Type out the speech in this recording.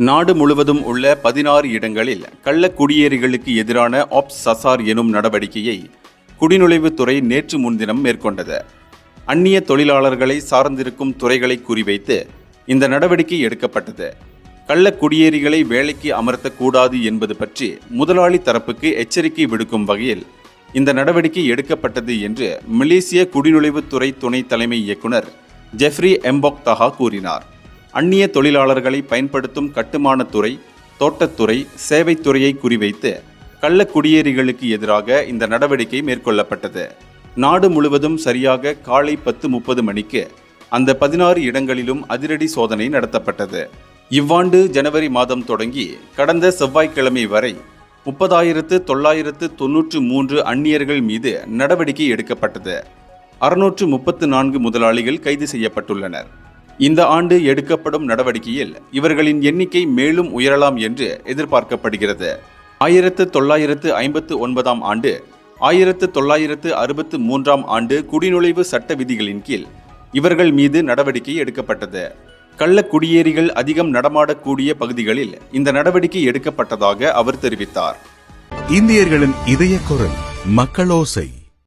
நாடு முழுவதும் உள்ள 16 இடங்களில் கள்ள குடியேறிகளுக்கு எதிரான ஆப்ஸ் சசார் எனும் நடவடிக்கையை குடிநுழைவுத்துறை நேற்று முன்தினம் மேற்கொண்டது. அந்நிய தொழிலாளர்களை சார்ந்திருக்கும் துறைகளை குறிவைத்து இந்த நடவடிக்கை எடுக்கப்பட்டது. கள்ள குடியேறிகளை வேலைக்கு அமர்த்தக்கூடாது என்பது பற்றி முதலாளி தரப்புக்கு எச்சரிக்கை விடுக்கும் வகையில் இந்த நடவடிக்கை எடுக்கப்பட்டது என்று மலேசிய குடிநுழைவுத்துறை துணை தலைமை இயக்குனர் ஜெஃப்ரி எம்போக் தஹா கூறினார். அந்நிய தொழிலாளர்களை பயன்படுத்தும் கட்டுமானத்துறை, தோட்டத்துறை, சேவைத்துறையை குறிவைத்து கள்ள குடியேறிகளுக்கு எதிராக இந்த நடவடிக்கை மேற்கொள்ளப்பட்டது. நாடு முழுவதும் சரியாக காலை 10:30 மணிக்கு அந்த 16 இடங்களிலும் அதிரடி சோதனை நடத்தப்பட்டது. இவ்வாண்டு ஜனவரி மாதம் தொடங்கி கடந்த செவ்வாய்க்கிழமை வரை 30,993 அந்நியர்கள் மீது நடவடிக்கை எடுக்கப்பட்டது. 634 முதலாளிகள் கைது செய்யப்பட்டுள்ளனர். இந்த ஆண்டு எடுக்கப்படும் நடவடிக்கையில் இவர்களின் எண்ணிக்கை மேலும் உயரலாம் என்று எதிர்பார்க்கப்படுகிறது. 1959 ஆண்டு 1963 ஆண்டு குடிநுழைவு சட்ட விதிகளின் கீழ் இவர்கள் மீது நடவடிக்கை எடுக்கப்பட்டது. கள்ள குடியேறிகள் அதிகம் நடமாடக்கூடிய பகுதிகளில் இந்த நடவடிக்கை எடுக்கப்பட்டதாக அவர் தெரிவித்தார். இந்தியர்களின் இதய குரல் மக்களோசை.